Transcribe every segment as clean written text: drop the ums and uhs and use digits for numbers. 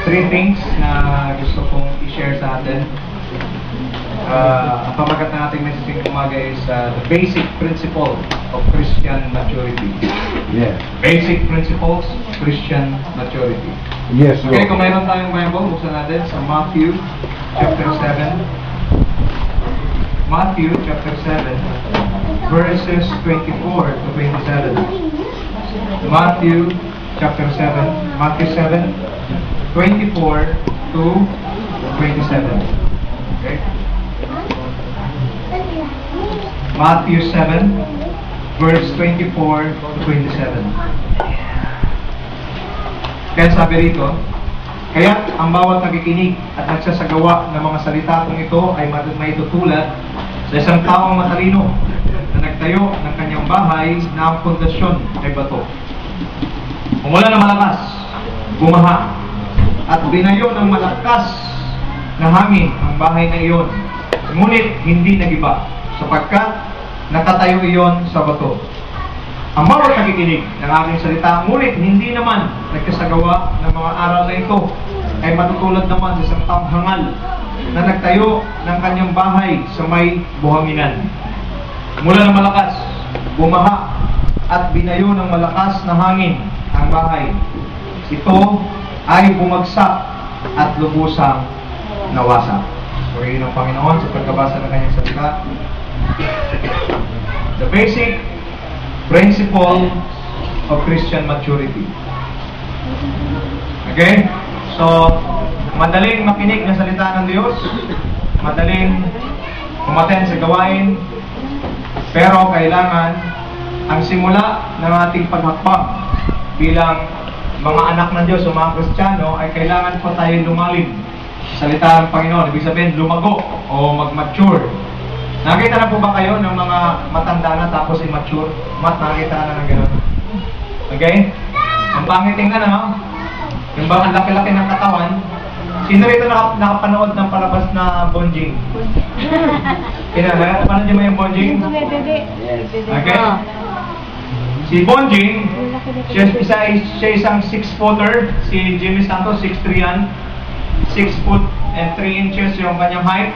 three things na gusto kong i-share sa atin. Ang pamagat na ating messaging umaga is the basic principle of Christian maturity. Yeah. Basic principles of Christian maturity. Yes, Okay, Lord. kung mayroon tayong Bible, buksan natin sa Matthew chapter 7. Matthew chapter 7, verses 24 to 27. Matthew chapter 7, Matthew 7, 24 to 27. Okay? Matthew 7, verse 24 to 27. Kaya sabi rito, kaya't ang bawat nakikinig at nagsasagawa ng mga salita kong ito ay maitutulad sa isang taong matalino na nagtayo ng kanyang bahay na ang pundasyon ay bato. Umulan ng malakas, bumaha, at binayo ng malakas na hangin ang bahay na iyon. Ngunit hindi nagiba, sapagkat nakatayo iyon sa bato. Ang bawat nakikinig ng aking salita, ngunit hindi naman nagkasagawa ng mga aral na ito, ay matutulad naman sa isang taong hangal na nagtayo ng kanyang bahay sa may buhanginan. Mula ng malakas, bumaha, at binayo ng malakas na hangin ang bahay. Ito ay bumagsak at lubusang nawasak. Purihin ng Panginoon sa pagkabasa ng kanyang salita. The basic principle of Christian maturity. Okay? So, madaling makinig ng salita ng Diyos, madaling umaten sa gawain, pero kailangan ang simula ng ating paghakbang bilang mga anak ng Diyos o mga Kristiyano ay kailangan po tayo lumalim sa salita ng Panginoon. Ibig sabihin, lumago o mag-mature. Nakita na po ba kayo ng mga matanda na tapos immature? Nakita na ng gano'n. Okay? Ang pangit tingnan na, yung bang ang laki-laki ng katawan. Sino rito nakapanood ng palabas na Bonjing? Napanood niyo ba yung Bonjing? Okay? Si Bonjing, siya isang 6-footer. Si Jimmy Santos, 6'3" yan. 6 foot and 3 inches yung kanyang height.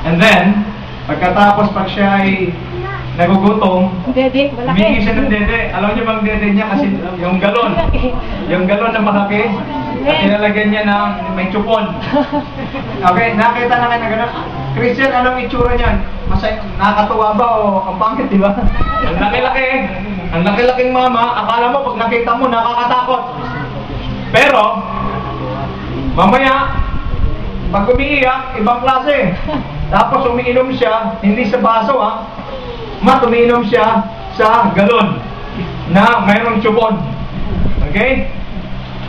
And then, pagkatapos pag siya ay nagugutom, humingi siya ng dede. Alam niyo bang dede niya? Kasi yung galon na malaki, at nilalagyan niya ng may chupon. Okay, nakita na kayo na gano'n. Christian, anong itsura niyan? Nakakatuwa ba o ang pangit, di ba? Ang laki-laki. Ang laki-laking mama, akala mo pag nakita mo, nakakatakot. Pero, mamaya, pag umiiyak, ibang klase. Tapos umiinom siya, hindi sa baso umiinom siya sa galon na mayroong chupon. Okay?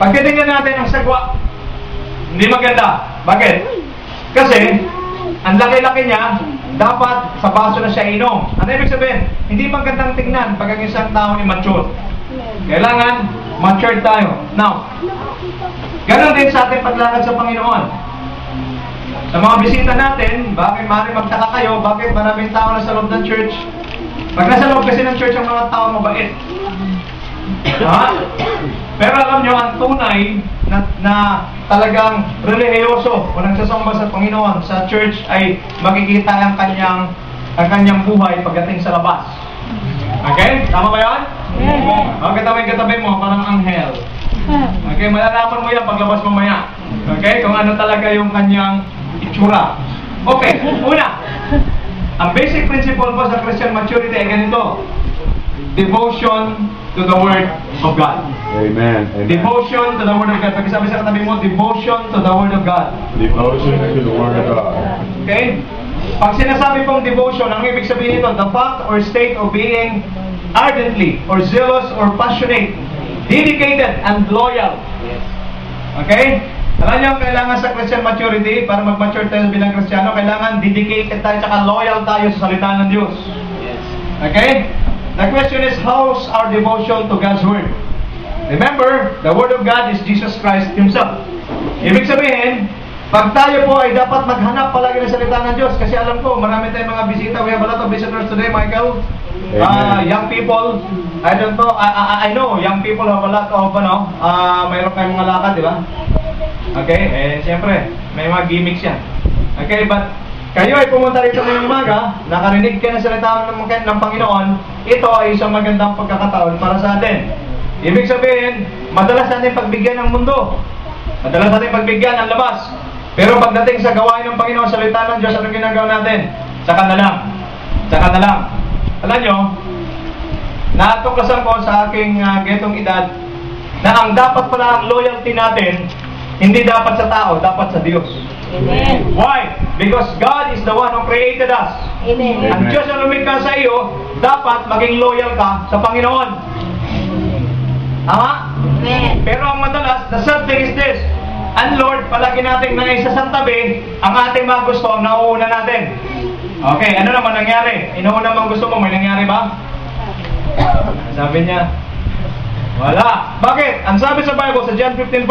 Pagkitingnan natin ang sagwa, hindi maganda. Bakit? Kasi, ang laki-laki niya, dapat sa baso na siya inom. Ano ibig sabihin? Hindi magandang tingnan pag ang isang tao ni mature. Kailangan mature tayo. Now, ganon din sa ating paglakad sa Panginoon. Sa mga bisita natin, bakit maaaring magtaka kayo, bakit maraming tao na sa loob ng church? Pag nasa loob kasi ng church ang mga tao mabait. Pero alam nyo, ang tunay na talagang relihiyoso o nagsasamba sa Panginoon sa church ay makikita ang kanyang buhay pagdating sa labas. Okay? Tama ba yan? Okay, katabi mo, parang anghel. Okay, malalaman mo yan paglabas mamaya. Okay, kung ano talaga yung kanyang itsura. Okay, una, ang basic principle po sa Christian maturity ay ganito: devotion to the Word of God. Amen. Amen. Devotion to the Word of God. Pagkasabi sa katabi mo, devotion to the Word of God. Devotion to the Word of God. Okay? Pag sinasabi pong devotion, ang ibig sabihin nito, the fact or state of being ardently or zealous or passionate, dedicated and loyal. Okay? Alam niyo, kailangan sa Christian maturity, para mag-mature tayo bilang Kristiyano, kailangan dedicated tayo at loyal tayo sa salita ng Diyos. Okay? The question is, how's our devotion to God's Word? Remember, the Word of God is Jesus Christ Himself. Ibig sabihin, pag tayo po ay dapat maghanap palagi ng salita ng Diyos, kasi alam ko, marami tayong mga bisita. We have a lot of visitors today, Michael. Young people, I don't know, I know, young people have a lot of, mayroon kayong mga lakad, di ba? Okay? Siyempre, may mga gimmicks yan. Okay, but kayo ay pumunta rito ngayong umaga, nakarinig ka na salita ng Panginoon, ito ay isang magandang pagkakataon para sa atin. Ibig sabihin, madalas natin pagbigyan ng mundo. Madalas natin pagbigyan ng labas. Pero pagdating sa gawain ng Panginoon, salita ng Diyos, ano ginagawa natin? Saka na lang. Saka na lang. Alam nyo, natuklasan ko sa aking getong edad na ang dapat pala ang loyalty natin, hindi dapat sa tao, dapat sa Diyos. Amen. Why? Because God is the one who created us. Amen. Ang Diyos ang lumikha sa iyo, dapat maging loyal ka sa Panginoon. Tama? Amen. Pero ang madalas, the sad thing is this, and Lord, palagi natin naisa sa tabi, ang ating mga gusto ang nauuna natin. Okay, ano naman nangyari? Inuuna mga gusto mo, may nangyari ba? Sabi niya, wala. Bakit? Ang sabi sa Bible, sa John 15:5,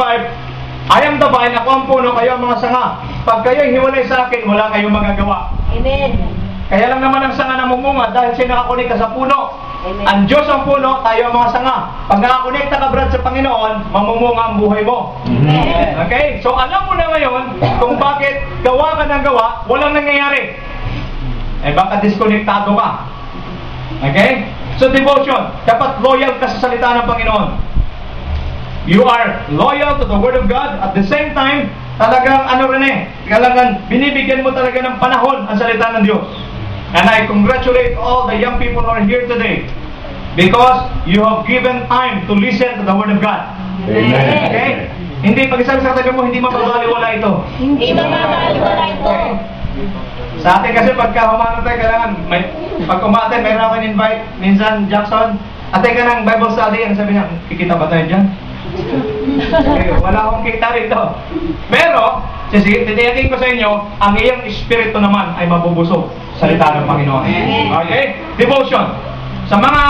I am the vine, ako ang puno, kayo ang mga sanga. Pag kayo'y hiwalay sa akin, wala kayong magagawa. Amen. Kaya lang naman ang sanga namumunga dahil siya nakakunik ka sa puno. Amen. Ang Diyos ang puno, tayo ang mga sanga. Pag nakakunik ka Brad sa Panginoon, mamumunga ang buhay mo. Amen. Okay? So alam mo na ngayon kung bakit gawa ka ng gawa, walang nangyayari. Baka diskonektado ka. Okay? So devotion, dapat loyal ka sa salita ng Panginoon. You are loyal to the Word of God. At the same time, talagang talagang binibigyan mo talaga ng panahon ang salita ng Diyos. And I congratulate all the young people who are here today because you have given time to listen to the Word of God. Amen. Okay? Hindi, pag isang sa tabi mo, hindi mapagwaliwala ito. Hindi mamamaliwala ito. Sa atin kasi pagka humano tayo, kailangan, pag umaten, meron ako invite, minsan Jackson, atay ka ng Bible study, ang sabi niya, kikita ba tayo dyan? Okay, wala akong kita rito. Pero, titiyakin ko sa inyo, ang iyong espiritu naman ay mabubusog sa salita ng Panginoon. Okay? Devotion. Sa mga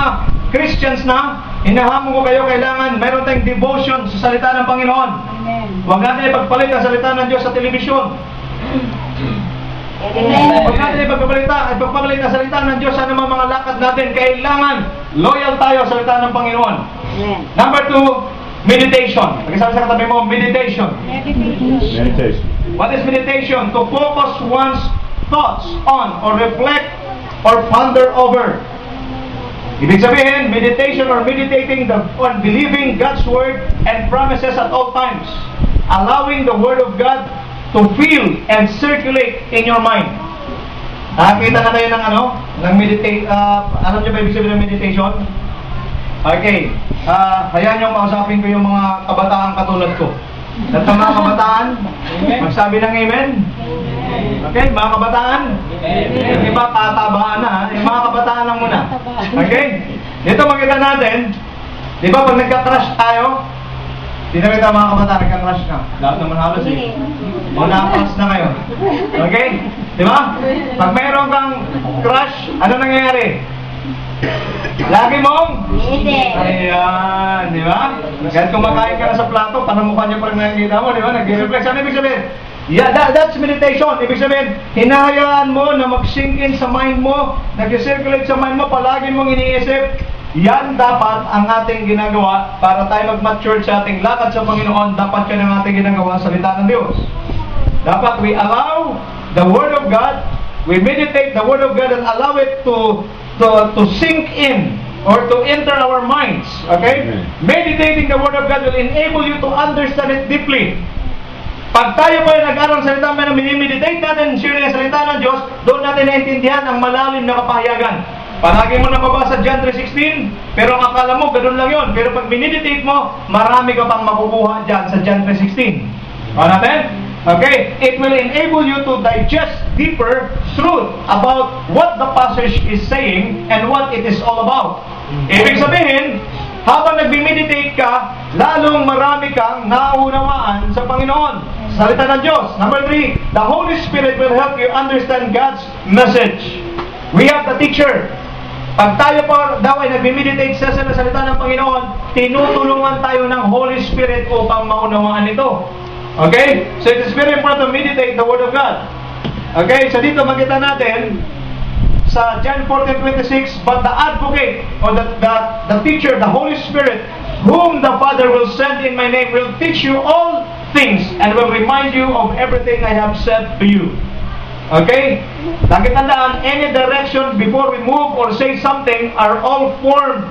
Christians na, hinahamon ko kayo, kailangan meron tayong devotion sa salita ng Panginoon. Huwag natin ipagpalit ang salita ng Diyos sa telebisyon. Amen. Huwag natin ipagpapalit ang salita ng Diyos sa anumang mga lakad natin. Kailangan loyal tayo sa salita ng Panginoon. Amen. Number 2, meditation. Pag-isabi sa katabi mo, meditation. Meditation. What is meditation? To focus one's thoughts on or reflect or ponder over. Ibig sabihin, meditation or meditating on believing God's word and promises at all times. Allowing the word of God to feel and circulate in your mind. Nakakita na kayo ng ng meditate, alam niyo ba ibig sabihin ng meditation? Okay. Hayaan niyo kausapin ko yung mga kabataan katulad ko. At ang mga kabataan, magsabi ng amen. Okay, mga kabataan. Yung iba tatabaan na, yung mga kabataan lang muna. Okay? Dito makita natin, di ba pag nagka-crush tayo, di na kita mga kabataan, nagka-crush ka. Lahat naman halos eh. O na-crush na kayo. Okay? Di ba? Pag mayroon kang crush, ano nangyayari? Lagi mong ayan, di ba? Kahit kumakain ka na sa plato, parang mukha niya pa rin nakikita mo, di ba? Nag-reflex. Ano ibig sabihin? Yeah, that's meditation. Ibig sabihin, hinahayaan mo na mag-sink in sa mind mo, nag-circulate sa mind mo, palagi mong iniisip. Yan dapat ang ating ginagawa para tayo mag-mature sa ating lakad sa Panginoon. Dapat yan ang ating ginagawa sa salita ng Diyos. Dapat we allow the Word of God, we meditate the Word of God and allow it to sink in or to enter our minds. Okay? Amen. Meditating the Word of God will enable you to understand it deeply. Pag tayo po ay nag-aral sa salita ng minimeditate natin, share ang salita ng Diyos, doon natin naintindihan ang malalim na kapahayagan. Palagi mo nababasa John 3:16, pero ang akala mo, ganoon lang yun. Pero pag mineditate mo, marami ka pang makukuha dyan sa John 3:16. O natin? Okay? It will enable you to digest deeper truth about what the passage is saying and what it is all about. Ibig sabihin, habang nag-meditate ka, lalong marami kang naunawaan sa Panginoon. Salita ng Diyos. Number 3, the Holy Spirit will help you understand God's message. We have the teacher. Pag tayo pa daw ay nag-meditate sa salita ng Panginoon, tinutulungan tayo ng Holy Spirit upang maunawaan ito. Okay? So it is very important to meditate the Word of God. Okay? So dito makita natin sa John 14:26, but the advocate or the teacher, the Holy Spirit, whom the Father will send in my name, will teach you all things and will remind you of everything I have said to you. Okay? Lagi tandaan, any direction before we move or say something are all formed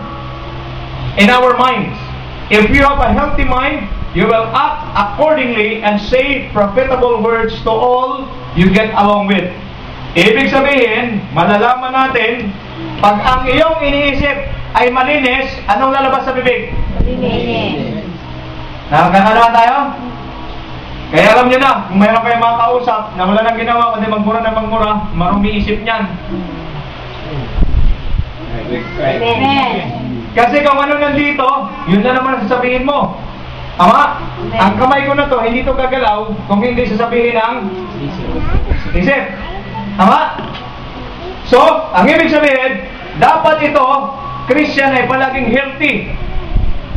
in our minds. If you have a healthy mind, you will act accordingly and say profitable words to all you get along with. Ibig sabihin, malalaman natin, pag ang iyong iniisip ay malinis, anong lalabas sa bibig? Malinis. Nakakalaman tayo? Kaya alam niyo na, kung mayroon kayong mga kausap na wala nang ginawa, kundi magmura na magmura, marumi isip niyan. Amen. Kasi kung ano nandito, yun na naman ang sasabihin mo. Ama, ang kamay ko na to, hindi to gagalaw kung hindi sasabihin ng isip. Tama? So, ang ibig sabihin, dapat ito, Christian ay palaging healthy.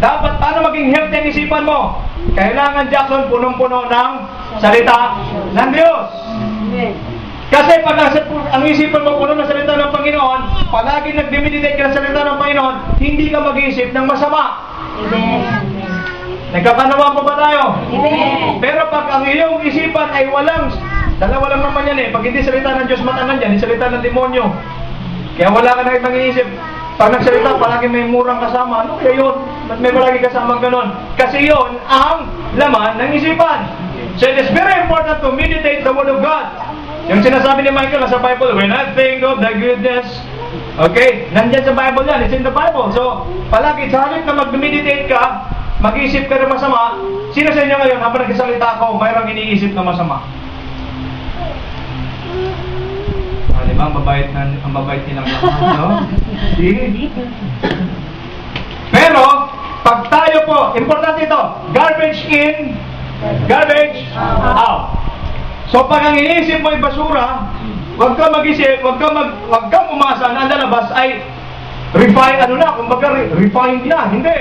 Dapat, paano maging healthy ang isipan mo? Kailangan, Jackson, punong-puno ng salita ng Diyos. Amen. Kasi pag ang isipan mo puno ng salita ng Panginoon, palagi nag-meditate ka ng salita ng Panginoon, hindi ka mag-iisip ng masama. Amen. Nagkakanawa pa ba tayo? Amen. Pero pag ang iyong isipan ay dalawa lang naman yan eh. Pag hindi salita ng Diyos, matanan yan, hindi salita ng demonyo. Kaya wala ka na ibang iniisip. Pag nagsalita, palagi may murang kasama. Ano kaya yun? Ba't may palagi kasama ganon? Kasi yun ang laman ng isipan. So it is very important to meditate the Word of God. Yung sinasabi ni Michael sa Bible, when I think of the goodness, okay, nandyan sa Bible yan, it's in the Bible. So, palagi, sa halip na mag-meditate ka, mag-iisip ka ng masama, sino sa inyo ngayon, habang nagsasalita ako, mayroong iniisip na masama? Diba? Ang babait nilang lahat, no? Pero, pag tayo po, importante ito, garbage in, garbage out. So, pag ang iniisip mo ay basura, huwag ka mag-isip, huwag kang umasa na ang lalabas ay refined na, hindi.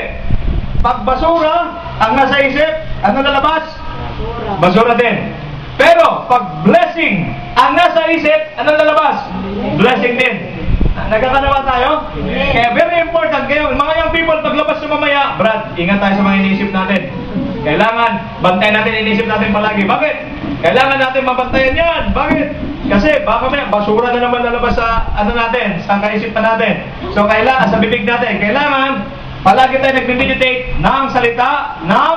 Pag basura, ang nasa isip, ano lalabas? Basura din. Pero, pag blessing, ang nasa isip, ano lalabas? Blessing din. Nagkakanawa tayo? Amen. Kaya very important kayo, mga young people, paglabas sa mamaya, Brad, ingat tayo sa mga iniisip natin. Kailangan, bantayan natin iniisip natin palagi. Bakit? Kailangan natin mabantayan yan. Bakit? Kasi baka may basura na naman lalabas sa natin, sa kaisipan natin. So kailangan, sa bibig natin, kailangan palagi tayo nag-meditate ng salita ng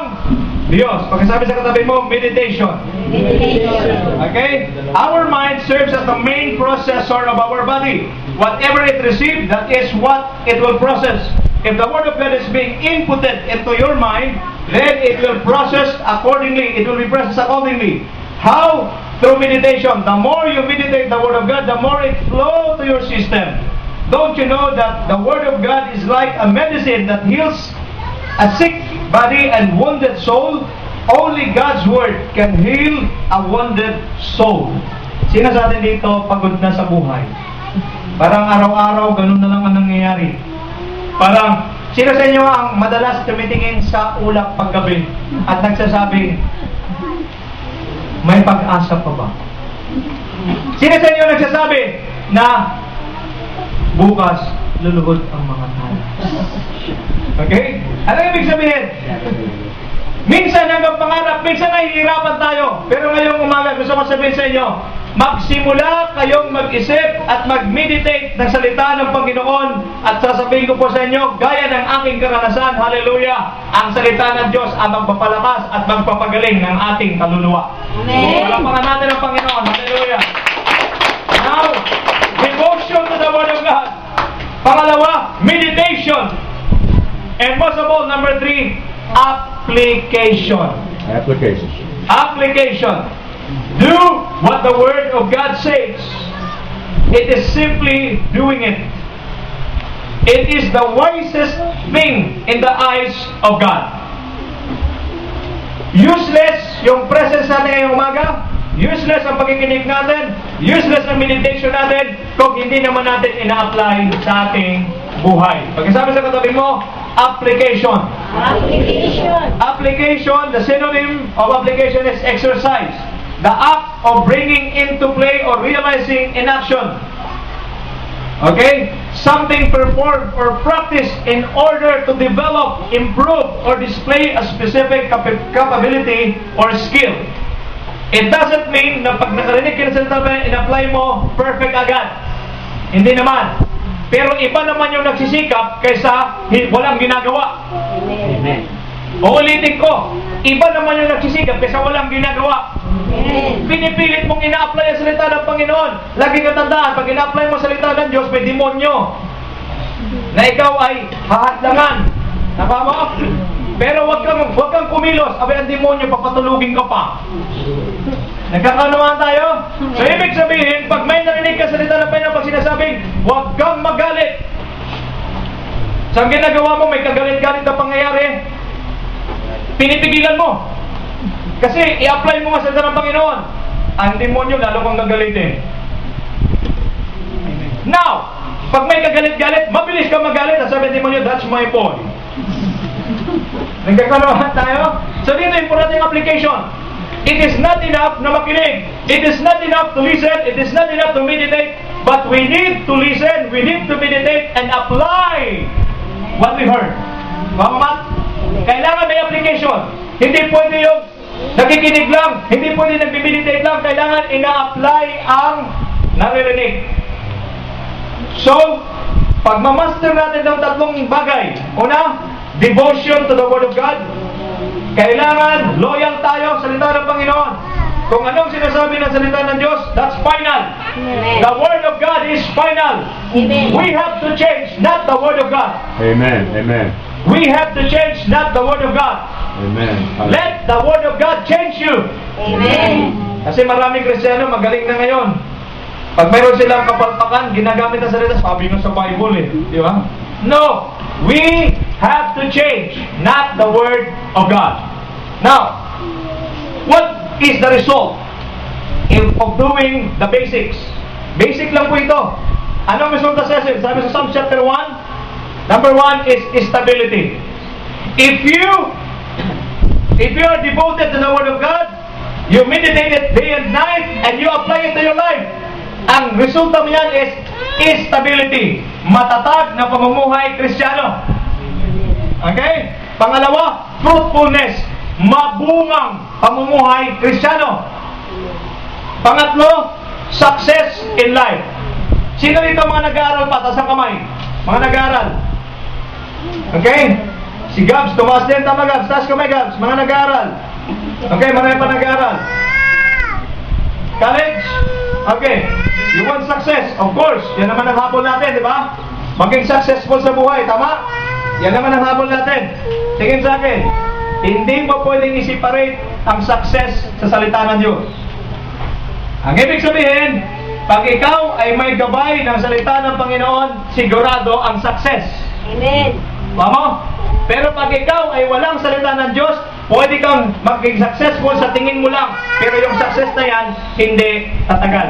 Diyos. Pagkasabi sa katabi mo, meditation. Meditation. Okay? Our mind serves as the main processor of our body. Whatever it receives, that is what it will process. If the Word of God is being inputted into your mind, then it will process accordingly. It will be processed accordingly. How? Through meditation. The more you meditate the Word of God, the more it flows to your system. Don't you know that the Word of God is like a medicine that heals a sick body and wounded soul? Only God's Word can heal a wounded soul. Sino sa atin dito pagod na sa buhay? Parang araw-araw ganun na lang ang nangyayari. Parang, sino sa inyo ang madalas tumitingin sa ulap paggabi at nagsasabi, may pag-asa pa ba? Sino sa inyo nagsasabi na bukas luluhod ang mga tao? Okay? Ano ibig sabihin? Minsan hanggang pangarap, minsan nahihirapan tayo. Pero ngayong umaga, gusto ko sabihin sa inyo, magsimula kayong mag-isip at mag-meditate ng salita ng Panginoon. At sasabihin ko po sa inyo, gaya ng aking karanasan, hallelujah, ang salita ng Diyos ang magpapalakas at magpapagaling ng ating kaluluwa. Amen. Palapakan natin ang Panginoon, hallelujah. Now, devotion to the Word of God. Pangalawa, meditation. And most of all, number 3, application. Application. Application. Do what the Word of God says. It is simply doing it. It is the wisest thing in the eyes of God. Useless yung presence natin ngayong umaga. Useless ang pagkikinig natin. Useless ang meditation natin kung hindi naman natin ina-apply sa ating buhay. Pagkasabi sa katabi mo, application. Application. Application, the synonym of application is exercise. The act of bringing into play or realizing in action. Okay? something performed or practiced in order to develop, improve, or display a specific capability or skill. It doesn't mean na pag nakarinig ka ng salita, in-apply mo, perfect agad. Hindi naman. Pero iba naman yung nagsisikap kaysa walang ginagawa. Amen. Uulitin ko, iba naman yung nagsisikap kaysa walang ginagawa. Amen. Pinipilit mong ina-apply ang salita ng Panginoon. Lagi kang tandaan, pag ina-apply mo ang salita ng Diyos, may demonyo na ikaw ay hahadlangan. Nakama? Pero wag kang kumilos. Abay, ang demonyo, papatulugin ka pa. Nagkakaunawaan tayo? So, ibig sabihin, pag may narinig ka salita ng Panginoon, pag sinasabing, huwag kang magalit. Sa ginagawa mo, may kagalit-galit na pangyayari, pinipigilan mo. Kasi i-apply mo nga sa salita ng Panginoon. Ang demonyo, lalo kang gagalitin. Now, pag may kagalit-galit, mabilis ka magalit. At sabi ng demonyo, that's my boy. Nagkakaroon tayo? So dito, importante yung application. It is not enough na makinig. It is not enough to listen. It is not enough to meditate. But we need to listen, we need to meditate, and apply what we heard. Mamamat? Kailangan may application. Hindi pwede yung nakikinig lang, hindi pwede nag-meditate lang, kailangan ina-apply ang naririnig. So, pag ma-master natin ng tatlong bagay, una, devotion to the Word of God. Kailangan loyal tayo sa salita ng Panginoon. Kung anong sinasabi ng salita ng Diyos, that's final. Amen. The Word of God is final. Amen. We have to change, not the Word of God. Amen. Amen. We have to change, not the Word of God. Amen. Let the Word of God change you. Amen. Kasi maraming Kristiyano magaling na ngayon. Pag mayroon silang kapalpakan, ginagamit ang salita, sabi nga sa Bible eh. Di ba? No! We have to change, not the Word of God. Now, what is the result of doing the basics? Basic lang po ito. Anong resulta sa asin? Sabi sa Psalm chapter 1, number 1 is stability. If you are devoted to the Word of God, you meditate it day and night, and you apply it to your life, ang resulta mo yan is stability. Matatag na pamumuhay Kristiyano. Okay? Pangalawa, fruitfulness. Mabungang pamumuhay Kristiyano. Pangatlo, success in life. Sino dito mga nag-aaral pa? Taas ang kamay. Mga nag-aaral. Okay? Si Gabs, tumaas din. Tama Gabs. Taas kamay Gabs. Mga nag-aaral. Okay, marami pa nag-aaral. College? Okay. You want success? Of course. Yan naman ang habol natin, di ba? Maging successful sa buhay. Tama? Yan naman ang habol natin. Tingin sa akin. Hindi mo pwedeng i-separate ang success sa salita ng Diyos. Ang ibig sabihin, pag ikaw ay may gabay ng salita ng Panginoon, sigurado ang success. Amen. Tama? Pero pag ikaw ay walang salita ng Diyos, pwede kang maging successful sa tingin mo lang. Pero yung success na yan, hindi tatagal.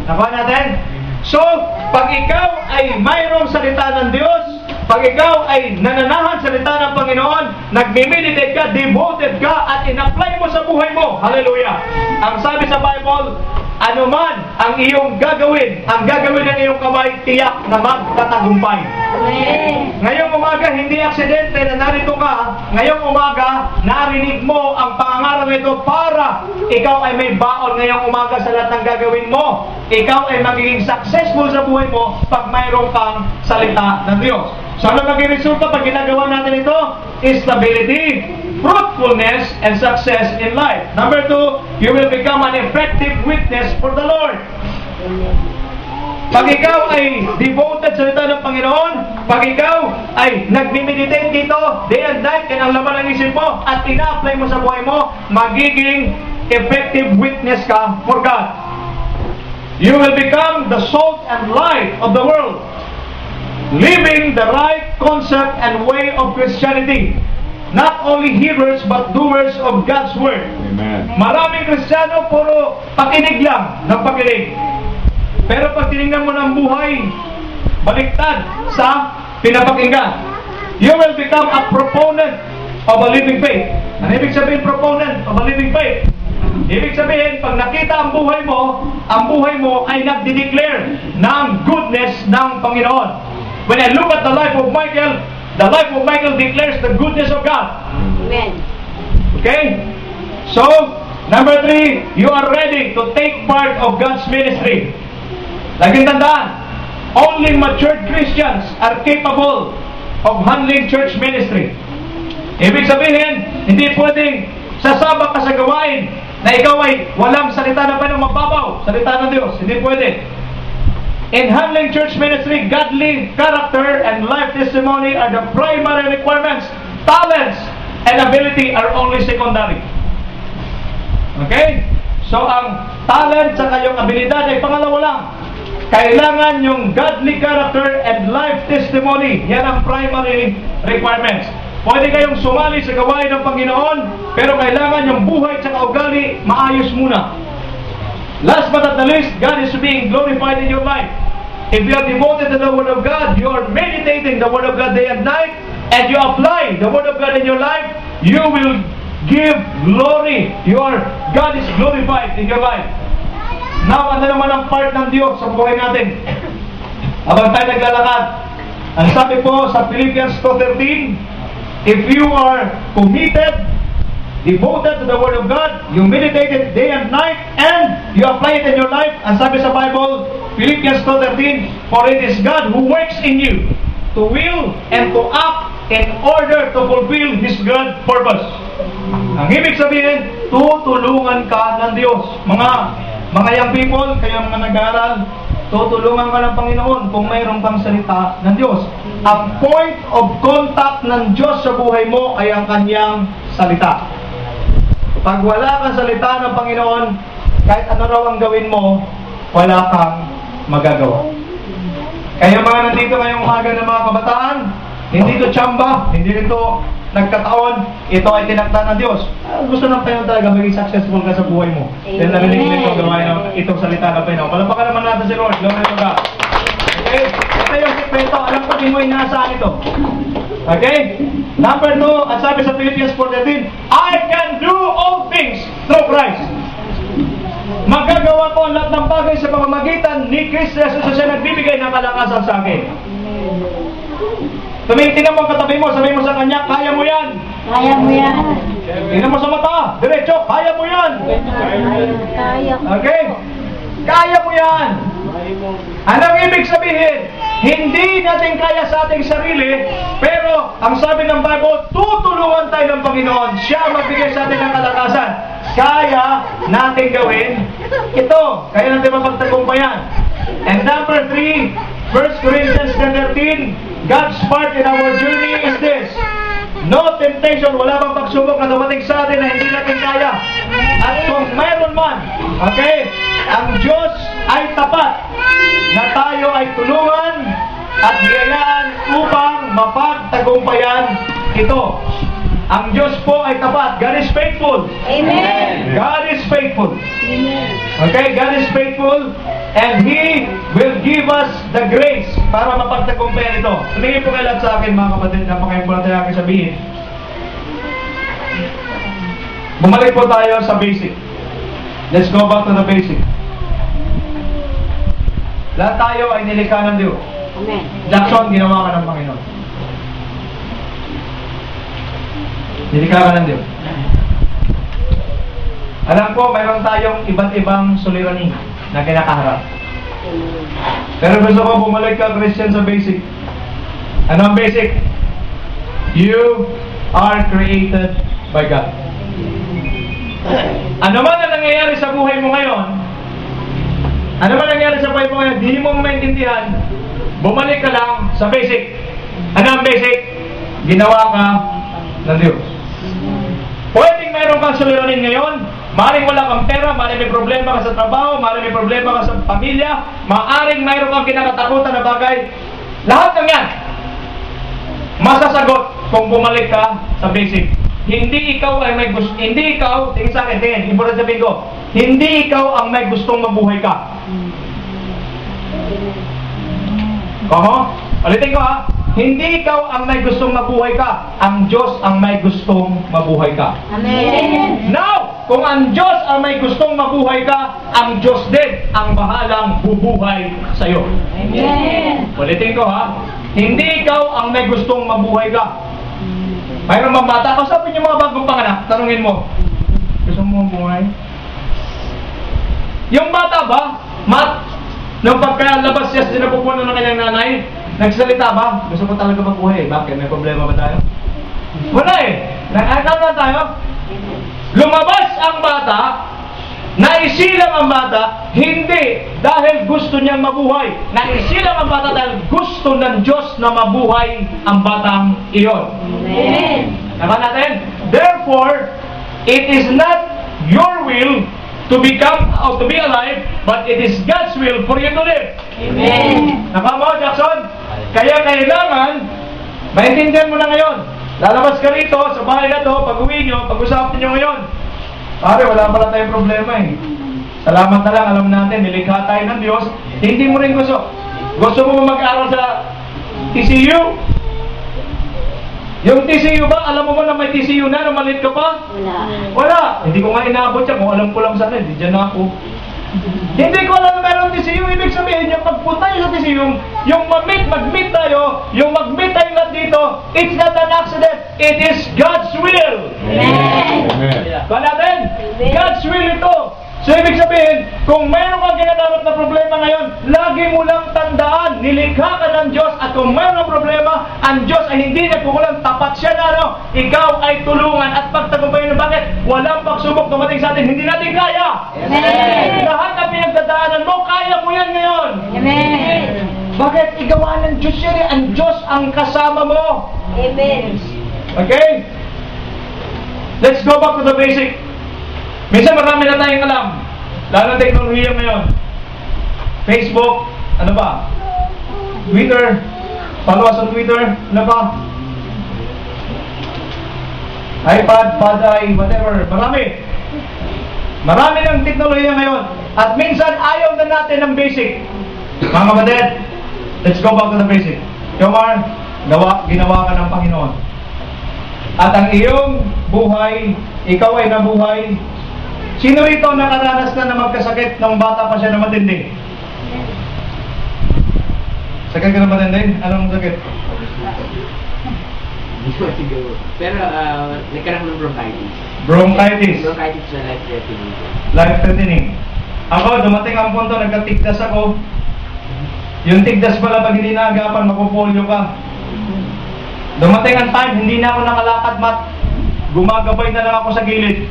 Nakuha natin? So, pag ikaw ay mayroong salita ng Diyos, pag ikaw ay nananahan sa salita ng Panginoon, nagme-meditate ka, devoted ka, at in-apply mo sa buhay mo. Hallelujah! Ang sabi sa Bible, anuman ang iyong gagawin, ang gagawin ng iyong kamay, tiyak na magtatagumpay. Amen. Ngayong umaga, hindi aksidente na narito ka. Ngayong umaga, narinig mo ang pangangaral nito para ikaw ay may baon ngayong umaga sa lahat ng gagawin mo. Ikaw ay magiging successful sa buhay mo pag mayroon kang salita ng Diyos. So ano magiging resulta pag ginagawa natin ito? Stability, fruitfulness, and success in life. Number 2, you will become an effective witness for the Lord. Pag ikaw ay devoted sa salita ng Panginoon, pag ikaw ay nagme-meditate dito, day and night, yan ang laman ng isip mo, at ina-apply mo sa buhay mo, magiging effective witness ka for God. You will become the salt and light of the world, living the right concept and way of Christianity. Not only hearers, but doers of God's Word. Amen. Maraming Kristiyano, puro pakinig lang ng pakinig. Pero pag tinignan mo ng buhay, baliktad sa pinapakinggan. You will become a proponent of a living faith. Ano ibig sabihin proponent of a living faith? Ibig sabihin, pag nakita ang buhay mo ay nagdi-declare ng goodness ng Panginoon. When I look at the life of Michael declares the goodness of God. Amen. Okay? So, number 3, you are ready to take part of God's ministry. Laging tandaan, only matured Christians are capable of handling church ministry. Ibig sabihin, hindi pwedeng sasama ka sa gawain na ikaw ay walang salita na pa ng mababaw, salita ng Diyos. Hindi pwede. In handling church ministry, godly character and life testimony are the primary requirements. Talents and ability are only secondary. Okay? So, ang talent sa kayong abilidad ay pangalawa lang. Kailangan yung godly character and life testimony. Yan ang primary requirements. Pwede kayong sumali sa gawain ng Panginoon, pero kailangan yung buhay at ugali maayos muna. Last but not the least, God is being glorified in your life. If you are devoted to the Word of God, you are meditating the Word of God day and night, and you apply the Word of God in your life, you will give glory. God is glorified in your life. Now, ano naman ang part ng Diyos sa buhay natin? Habang tayo naglalakad, ang sabi po sa Philippians 2:13, if you are committed, devoted to the Word of God, you meditate it day and night, and you apply it in your life, ang sabi sa Bible, Philippians 2:13, for it is God who works in you to will and to act in order to fulfill His good purpose. Ang ibig sabihin, tutulungan ka ng Diyos. Mga young people, kayo mga nag-aaral, tutulungan ka ng Panginoon kung mayroon kang salita ng Diyos. Ang point of contact ng Diyos sa buhay mo ay ang Kanyang salita. Pag wala kang salita ng Panginoon, kahit ano raw ang gawin mo, wala kang magagawa. Kaya mga nandito ngayong umaga ng mga kabataan, hindi ito tsamba, hindi ito nagkataon, ito ay tinakda ng Diyos. Gusto ng Panginoon talaga maging successful ka sa buhay mo. Dahil narinig mo itong gawain ng itong salita ng Panginoon. Palapakan naman natin si Lord. Glory to God. Okay? Ito yung sikreto. Alam ko din mo inaasahan ito. Okay? Number 2, at sabi sa Philippians 4:13, I can do all things through Christ. Magagawa ko ang lahat ng bagay sa pamamagitan ni Kristo Jesus, siya nagbibigay ng kalakasan sa akin. Tingnan mo ang katabi mo, sabihin mo sa kanya, kaya mo yan. Kaya mo yan. Tingnan mo sa mata, diretso, kaya mo yan. Kaya. Okay? Kaya mo yan. Anong ibig sabihin? Hindi natin kaya sa ating sarili, pero ang sabi ng Bible, tutulungan tayo ng Panginoon. Siya magbigay sa atin ng kalakasan. Kaya natin gawin ito. Kaya natin mapagtagumpayan. And number 3, 1 Corinthians 10:13, God's part in our journey is this: no temptation, wala bang pagsubok na dumating sa atin na hindi natin kaya. At kung mayroon man, okay, ang Diyos ay tapat na tayo ay tulungan at biyayaan upang mapagtagumpayan ito. Ang Diyos po ay tapat. God is faithful. Amen. God is faithful. Amen. Okay, God is faithful and He will give us the grace para mapagtagumpayan ito. Tumingin po kayo lahat sa akin mga kapatid, napaka-importante na aking sabihin. Bumalik po tayo sa basic. Let's go back to the basic. Lahat tayo ay nilikha ng Diyos. Amen. Jackson, ginawa ka ng Panginoon. Nilikha ka ng Diyos. Alam ko, mayroon tayong iba't ibang suliranin na kinakaharap. Pero gusto ko bumalik ka, Christian, sa basic. Ano ang basic? You are created by God. Ano man ang nangyayari sa buhay mo ngayon, ano man nangyayari sa buhay mo ngayon, di mo maintindihan, bumalik ka lang sa basic. Ano ang basic? Ginawa ka ng Diyos. Pwedeng mayroon kang suliranin ngayon, maaaring wala kang pera, maaaring may problema ka sa trabaho, maaaring may problema ka sa pamilya, maaaring mayroon kang kinakatakutan na bagay. Lahat ng yan, masasagot kung bumalik ka sa basic. Hindi ikaw ay may gusto, hindi ikaw, tingin sa akin, tingin, importante sabihin ko, hindi ikaw ang may gustong mabuhay ka. Ulitin ko ha, hindi ikaw ang may gustong mabuhay ka, ang Diyos ang may gustong mabuhay ka. Amen. Now, kung ang Diyos ang may gustong mabuhay ka, ang Diyos din ang bahalang bubuhay sa iyo. Amen. Ulitin ko ha, hindi ikaw ang may gustong mabuhay ka. Mayroon bang bata? Kausapin yung mga bagong panganak, tanungin mo, gusto mo mabuhay? Yung bata ba, nung pagkalabas siya sa sinapupunan ng kanyang nanay, nagsalita ba? Gusto ko talaga mabuhay. Bakit? May problema ba tayo? Wala eh. Nakakal na tayo. Lumabas ang bata, naisilang ang bata, hindi dahil gusto niyang mabuhay. Naisilang ang bata dahil gusto ng Diyos na mabuhay ang batang iyon. Amen. Naman natin? Therefore, it is not your will to become or to be alive, but it is God's will for you to live. Amen. Nakama, Jackson? Kaya kailangan, maintindihan mo na ngayon. Lalabas ka rito, sa bahay na to, pag-uwi nyo, pag-usapin nyo ngayon. Pare, wala pala tayong problema eh. Salamat na lang, alam natin, nilikha tayo ng Diyos. Hindi mo rin gusto. Gusto mo mag-aral sa TCU? Yung TCU ba, alam mo ba na may TCU na, nung maliit ka pa? Wala. Wala. Hindi ko nga inaabot yan. Kung alam ko lang sana, hindi dyan na ako. Hindi ko alam na meron TCU. Ibig sabihin, yung pagpunta nyo sa TCU, yung mag-meet tayo, yung mag-meet tayo lang dito, it's not an accident. It is God's will. Amen. Amen. Ba natin? God's will ito. So, ibig sabihin, kung mayroon kang ginagamit na problema ngayon, lagi mo lang tandaan, nilikha ka ng Diyos, at kung mayroon kang problema, ang Diyos ay hindi nagkukulang, tapat siya na, ano? Ikaw ay tulungan at pagtagumpayan ng bakit? Walang pagsubok dumating sa atin, hindi natin kaya. Amen. Lahat na pinagdadaanan mo, kaya mo yan ngayon. Amen. Bakit? Igawa ng Diyos yan eh. Ang Diyos ang kasama mo. Amen. Okay? Let's go back to the basic. Minsan marami na tayong alam. Lalo na teknolohiya ngayon. Facebook, ano ba? Twitter, follow us on Twitter, ano ba? iPad, Paday, whatever. Marami. Marami ng teknolohiya ngayon. At minsan ayaw na natin ng basic. Mga kapatid, let's go back to the basic. Yomar, ginawa ka ng Panginoon. At ang iyong buhay, ikaw ay nabuhay. Sino rito nakaranas na magkasakit nung bata pa siya na matindi? Sakit ka na matindi? Anong sakit? Pero nagkaroon ng bronchitis. Bronchitis. Bronchitis na life-threatening. Life-threatening. Ako, dumating ang punto, nagkatigdas ako. Yung tigdas pala pag hindi naagapan, mapupolyo ka. Dumating ang time, hindi na ako nakalakad, Mat. Gumagabay na lang ako sa gilid.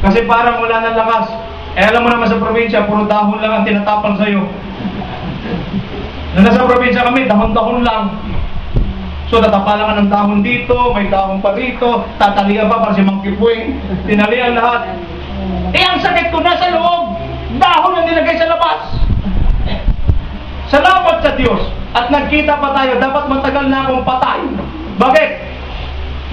Kasi parang wala nang lakas. Eh alam mo naman sa probinsya, puro dahon lang ang tinatapal sa'yo. Nung nasa probinsya kami, dahon-dahon lang. So natapalan ka ng dahon dito, may dahon pa dito, tatalian pa para si Mang Kipuing. Tinalian lahat. Eh ang sakit ko nasa loob, dahon ang nilagay sa labas. Salamat sa Diyos. At nagkita pa tayo, dapat matagal na akong patay. Bakit?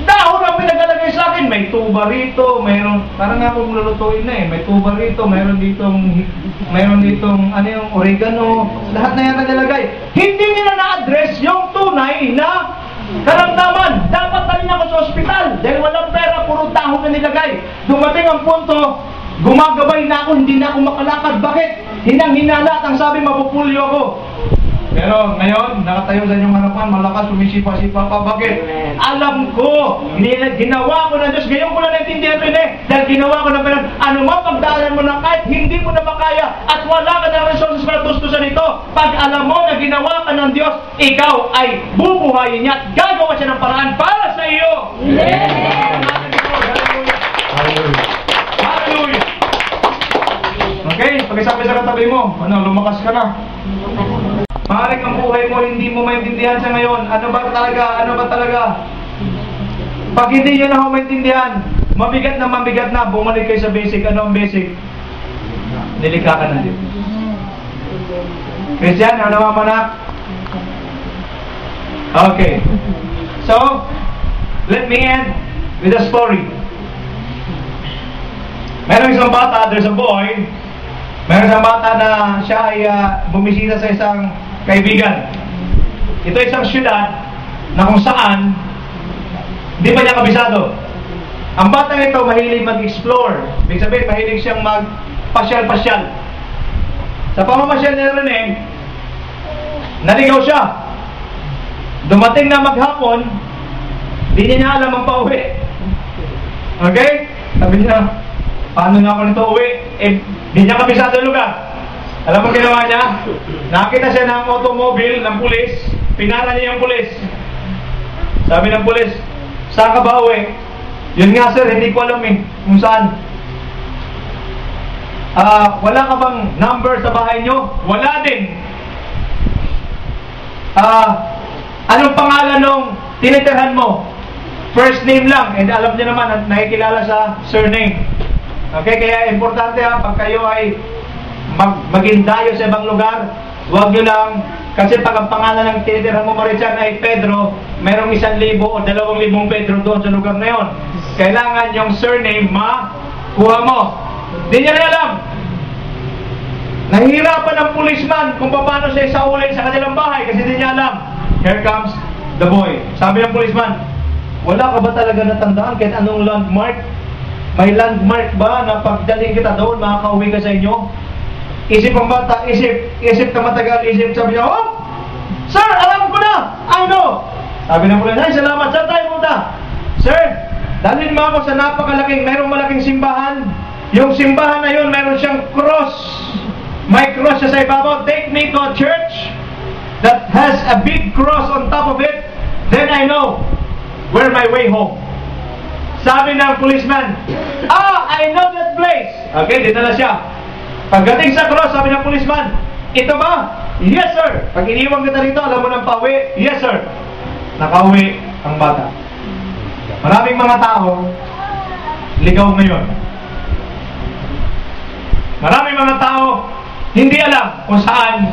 Dahon ang pinagalagay sa akin. May tuba rito, mayroon, parang nga akong lulutuin na eh. May tuba rito, mayroon ditong, ano yung oregano. Lahat na yan na nilagay. Hindi nila na-address yung tunay na karamdaman. Dapat tayo ako sa ospital. Dahil walang pera, puro dahon na nilagay. Dumating ang punto, gumagabay na ako, hindi na ako makalakad. Bakit? Hinang-hinala at ang sabi, mapupulyo ako. Pero ngayon, nakatayo sa inyong harapan, malakas, sumisipa-sipa pa. Bakit? Alam ko, ginawa ko na Diyos. Ngayon ko na naintindihan rin eh. Dahil ginawa ko na ganun. Ano man pagdaanan mo na kahit hindi mo na makaya at wala ka na resources para tustusan ito. Pag alam mo na ginawa ka ng Diyos, ikaw ay bubuhayin niya at gagawa siya ng paraan para sa iyo. Amen. Hallelujah. Hallelujah. Okay, pag-isabi sa katabi mo, lumakas ka na. Maaaring ang buhay mo, hindi mo maintindihan sa ngayon. Ano ba talaga? Pag hindi nyo na ako maintindihan, mabigat na, bumalik kayo sa basic. Ano ang basic? Nilikha ka na Diyos. Christian, ano naman anak? Okay. So, let me end with a story. Meron isang bata, there's a boy. Meron isang bata na siya ay bumisita sa isang kaibigan. Ito isang syudad na kung saan hindi pa niya kabisado. Ang batang ito mahilig mag-explore. Ibig sabihin, mahilig siyang mag-pasyal-pasyal. Sa pamamasyal ni Rene, naligaw siya. Dumating na maghapon, di niya alam ang pauwi. Okay? Sabi niya, paano nga ako nito uwi? Di niya kabisado yung lugar. Alam mo ginawa niya? Nakita siya ng automobile ng pulis, pinara niya yung pulis. Sabi ng pulis, saan ka ba uwi? Yun nga sir, hindi ko alam kung saan. Wala ka bang number sa bahay nyo? Wala din. Anong pangalan nung tinitirhan mo? First name lang. And alam niyo naman, nakikilala sa surname. Okay, kaya importante pag kayo ay maging-dayo sa ibang lugar, huwag nyo lang, kasi pag ang pangalan ng tinitirhan mo Marichan ay Pedro, merong 1,000 o 2,000 Pedro doon sa lugar na yon. Kailangan yung surname makuha mo. Di niya rin alam. Nahihirapan ng policeman kung paano siya isaulin sa kanilang bahay kasi di niya alam. Here comes the boy. Sabi ng policeman, wala ka ba talaga natandaan kahit anong landmark? May landmark ba na pagdating kita doon, makakauwi ka sa inyo? Isip ang bata, isip ka matagal, isip, sabi niya, oh! Sir, alam ko na! I know! Sabi ng policeman, ay, salamat, saan tayo punta? Sir, dalhin mo ako sa napakalaking, mayroong malaking simbahan. Yung simbahan na yun, mayroon siyang cross. May cross siya sa ibabaw. Take me to a church that has a big cross on top of it. Then I know where my way home. Sabi ng policeman, I know that place. Okay, dito na siya. Pagdating sa cross, sabi ng policeman, ito ba? Yes, sir. Pag iniwang kita rito, alam mo ng pauwi? Yes, sir. Nakauwi ang bata. Maraming mga tao, ligaw ngayon. Maraming mga tao, hindi alam kung saan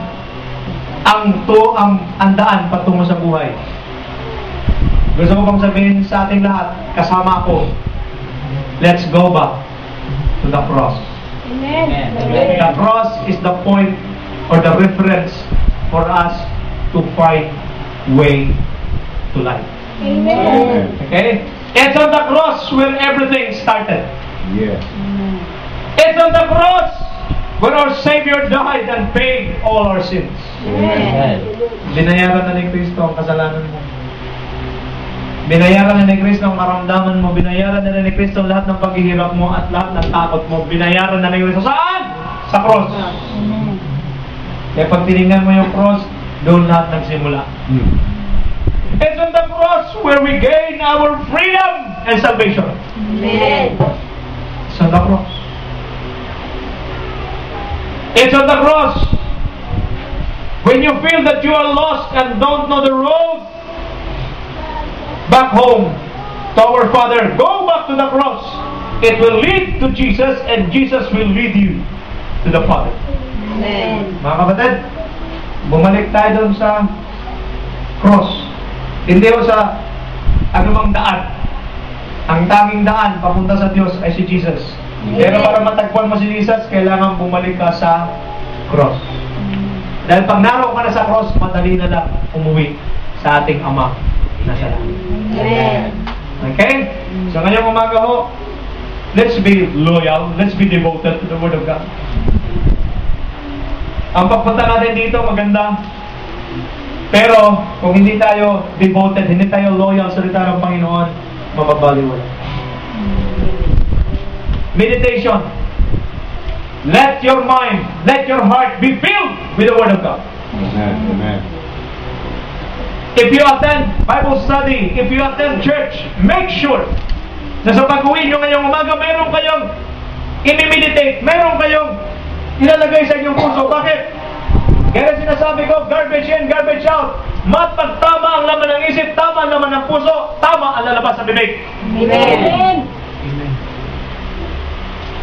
ang daan patungo sa buhay. Gusto ko bang sabihin sa ating lahat, kasama ako, let's go back to the cross. Amen. The cross is the point or the reference for us to find way to life. Amen. Okay? It's on the cross where everything started. Yes. It's on the cross when our Savior died and paid all our sins. Amen. Binayaran na ni Kristo ang kasalanan mo. Binayaran na ni Kristo ang maramdaman mo. Binayaran na ni Kristo lahat ng paghihirap mo at lahat ng takot mo. Binayaran na ni Kristo. Saan? Sa cross. Amen. Kaya pag tinignan mo yung cross, doon lahat nagsimula. It's on the cross where we gain our freedom and salvation. Amen. It's on the cross. It's on the cross when you feel that you are lost and don't know the road back home to our Father. Go back to the cross. It will lead to Jesus and Jesus will lead you to the Father. Amen. Mga kapatid, bumalik tayo doon sa cross. Hindi o sa anumang daan. Ang tanging daan papunta sa Diyos ay si Jesus. Pero para matagpuan mo si Jesus, kailangan bumalik ka sa cross. Dahil pag naroon ka na sa cross, madali na lang umuwi sa ating Ama na sa langit. Amen. Okay? So ngayong umaga ho, let's be loyal, let's be devoted to the Word of God. Ang pagpunta natin dito, maganda. Pero, kung hindi tayo devoted, hindi tayo loyal sa salita ng Panginoon, mababaliwala. Meditation. Let your mind, let your heart be filled with the Word of God. Amen. Amen. If you attend Bible study, if you attend church, make sure na sa pag-uwi nyo ngayong umaga, meron kayong i-meditate, meron kayong ilalagay sa inyong puso. Bakit? Kaya sinasabi ko, garbage in, garbage out. Mapagtama ang laman ng isip, tama ang laman ng puso, tama ang lalabas sa bibig. Amen.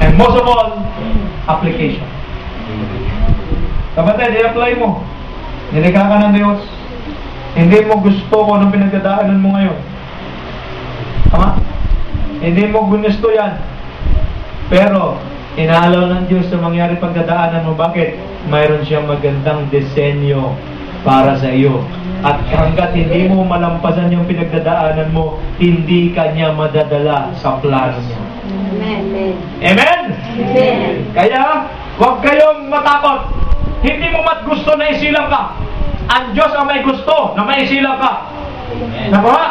And most of all, application. Kapatid, i-apply mo. Nilikha ka ng Diyos. Hindi mo gusto kung anong pinagdadaanan mo ngayon. Tama? Hindi mo gusto yan. Pero, inaalaw ng Diyos na mangyari pagdadaanan mo. Bakit? Mayroon siyang magandang disenyo para sa iyo. At hanggat hindi mo malampasan yung pinagdadaanan mo, hindi ka niya madadala sa plano niya. Amen. Amen? Amen. Kaya, huwag kayong matakot. Hindi mo mat gusto na isilang ka. Ang Diyos ang may gusto na may isilang ka. Nakuha?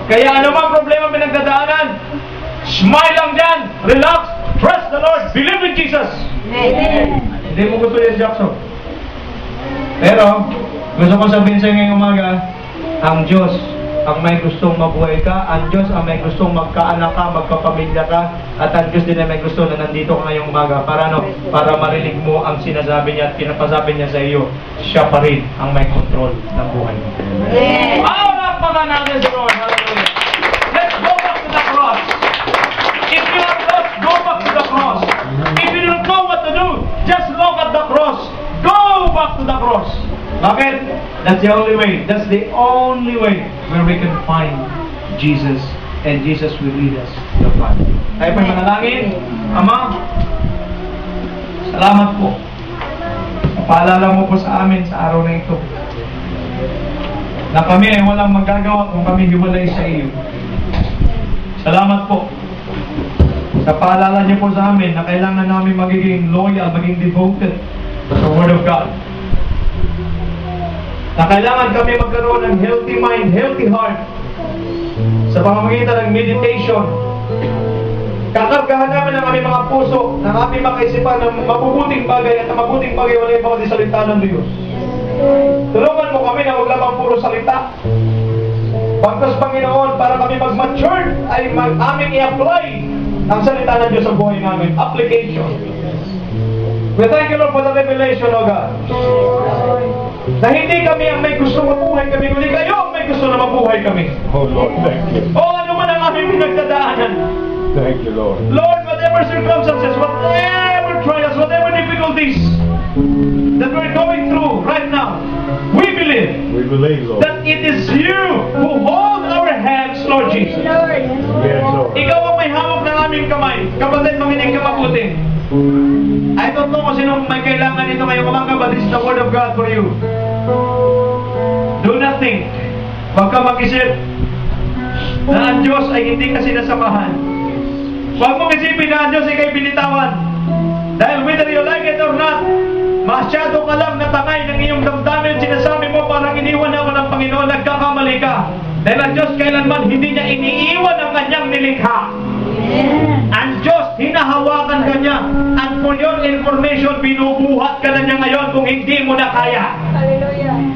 Kaya anumang problema pinagdadaanan, smile lang dyan, relax, trust the Lord, believe in Jesus. Amen. Hindi mo gusto yan, Jackson. Pero, gusto ko sabihin sa inyo ngayong umaga, ang Diyos ang may gustong mabuhay ka, ang Diyos ang may gustong magkaanak ka, magkapamilya ka, at ang Diyos din ay may gusto na nandito ka ngayong umaga para para marinig mo ang sinasabi niya at pinapasabi niya sa iyo, siya pa rin ang may control ng buhay mo. Amen. Pakpakan natin sa Lord. Hallelujah. Let's go back to the cross. If you are lost, go back to the cross. If you don't know what to do, just look at the cross. Go back to the cross. Bakit? That's the only way. That's the only way where we can find Jesus, and Jesus will lead us to the Father. Tayo po'y manalangin. Ama, salamat po. Paalala mo po sa amin sa araw na ito na kami ay walang magagawa kung kami hiwalay sa iyo. Salamat po sa paalala niyo po sa amin na kailangan namin magiging loyal, maging devoted sa Word of God. Na kailangan kami magkaroon ng healthy mind, healthy heart sa pamamagitan ng meditation. Kakargahan namin ang aming mga puso, ng aming mga kaisipan ng mabubuting bagay at ang mabuting bagay wala ibang kundi salita ng Diyos. Tulungan mo kami na huwag lamang puro salita. Pagkas Panginoon, para kami mag-mature, ay aming i-apply ang salita ng Diyos sa buhay namin. Application. We thank you, Lord, for the revelation, O God. Na hindi kami ang may gusto mabuhay kami, kundi kayo ang may gusto na mabuhay kami. Oh Lord, thank you. O ano man ang aming pinagdadaanan. Thank you, Lord. Lord, whatever circumstances, whatever trials, whatever difficulties that we're going through right now, we believe We believe, Lord. that it is you who hold our hands, Lord Jesus. Yes, Lord. Ikaw ang may hawak ng aming kamay. Kapatid, makinig ka mabuti. I don't know kung sino may kailangan nito ngayong umaga, but this is the Word of God for you. Do not think. Huwag ka mag-isip na ang Diyos ay hindi ka sinasamahan. Huwag mong isipin na ang Diyos ay kay binitawan. Dahil whether you like it or not, masyado ka lang natangay ng iyong damdamin. Sinasabi mo parang iniwan ako ng Panginoon, nagkakamali ka. Dahil ang Diyos kailanman hindi niya iniiwan ang kanyang nilikha. Ang Diyos, hinahawakan ka niya. And for your information, binubuhat ka na niya ngayon kung hindi mo na kaya.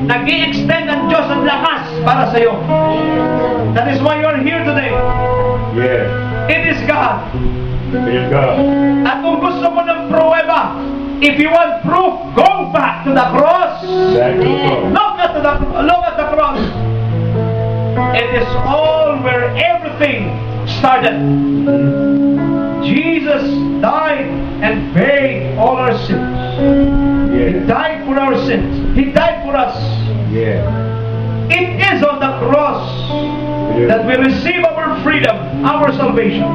Nag-i-extend ang Diyos ang lakas para sa iyo. That is why you are here today. Yes. It is God. Praise God. At kung gusto mo ng pruweba, if you want proof, go back to the cross. Thank you, Lord. Look at the cross. It is all where everything started. Jesus died and paid all our sins. He Yes. died for our sins. He died for us. Yes. It is on the cross that we receive our freedom, our salvation.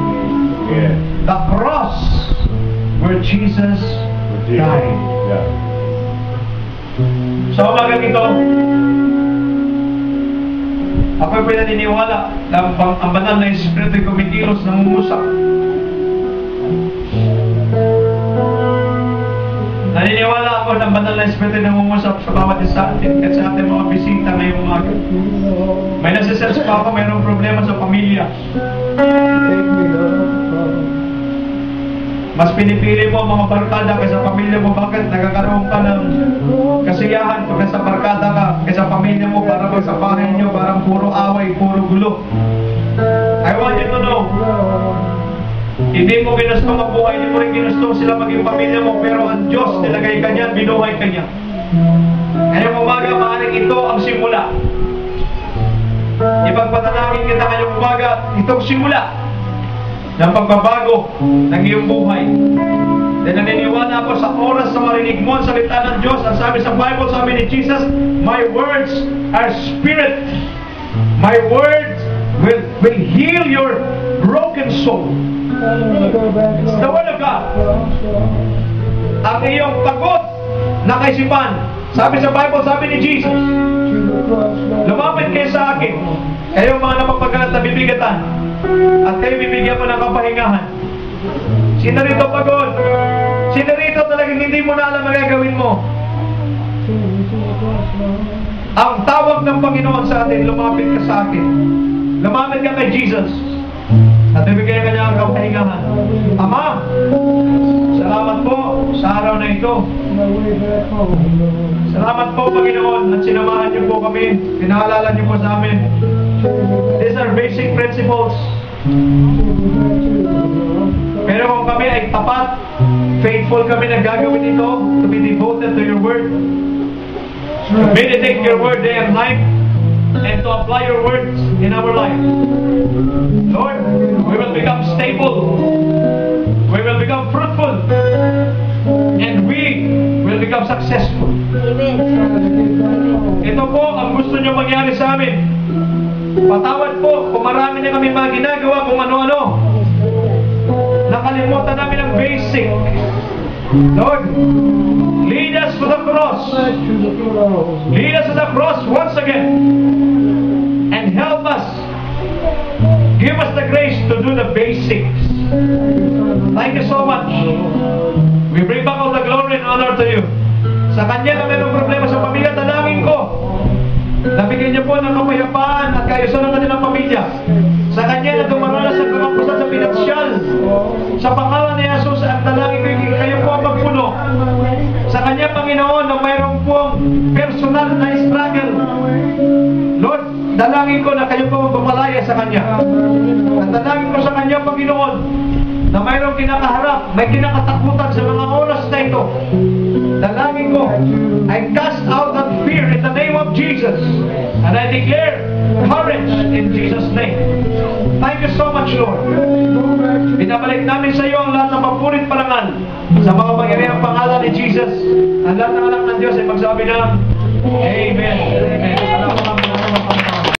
Yes. The cross where Jesus died. Yeah. Sa umagang ito, ako'y pinaniniwala na ang banal na Espiritu ay kumikilos ng umusak. Naniniwala ako na ang banal na Espiritu ay nangungusap sa bawat isa atin at sa ating mga bisita ngayong umaga. May nasa-search pa ako, mayroong problema sa pamilya. Mas pinipili mo ang mga barkada kaysa pamilya mo. Bakit? Nagkakaroon ka ng kasiyahan pag nasa barkada ka kaysa pamilya mo, para pag sa bahay nyo parang puro away, puro gulo. I want you to know, hindi mo ginusto mabuhay, hindi mo rin ginusto sila maging pamilya mo, pero ang Diyos nilagay ka niya, binuhay ka niya. Ngayong umaga, maaaring ito ang simula. Ipagpatalangin kita ngayong umaga, itong simula ng pagbabago ng iyong buhay. Dahil naniniwala ako sa oras na marinig mo ang salita ng Diyos. Ang sabi sa Bible, sabi ni Jesus, my words are spirit. My words will heal your broken soul. It's the Word of God. Ang iyong pagod na kaisipan, Sabi sa Bible, sabi ni Jesus, lumapit kayo sa akin, kayo mga napapagalat na bibigatan, at kayo bibigyan mo ng kapahingahan. Sino rito pagod? Sino rito talagang hindi mo na alam ang gagawin mo? Ang tawag ng Panginoon sa atin, lumapit ka sa akin. Lumapit ka kay Jesus. At bibigyan ka niya ang kapahingahan. Ama, salamat po sa araw na ito. Salamat po, Panginoon, at sinamahan niyo po kami. Pinaalala niyo po sa amin. These are basic principles. Pero kung kami ay tapat, faithful kami na gagawin ito, to be devoted to your word, to meditate your word day and night, and to apply your words in our life. Lord, we will become stable, we will become fruitful, and we will become successful. Amen. Ito po ang gusto niyo mangyari sa amin. Patawad po kung marami na kami mga ginagawa kung ano-ano. Nakalimutan namin ang basic. Lord, lead us to the cross. Lead us to the cross once again. And help us. Give us the grace to do the basics. Thank you so much. We bring back all the glory and honor to you. Sa Kanya na mayroong problema sa pamilya, dalangin ko. Nabigyan niyo po ng kapayapaan at kaayusan ng kanilang pamilya. Sa Kanya na dumaranas ang kakapusan sa pinansyal. Sa pangalan ni Jesus, ang dalangin ko, kayo po ang magpuno. Sa Kanya, Panginoon, na mayroong pong personal na struggle. Lord, dalangin ko na kayo po magpapalaya sa Kanya. At dalangin ko sa Kanya, Panginoon, na mayroong kinakaharap, may kinakatakutan sa mga oras na ito. Dalangin ko, I cast out that fear in the name of Jesus. And I declare courage in Jesus' name. Thank you so much, Lord. Binabalik namin sa iyo ang lahat ng papurit parangal sa mga pangyarihang pangalan ni Jesus. Ang lahat ng anak ng Diyos ay magsabi ng Amen. Amen.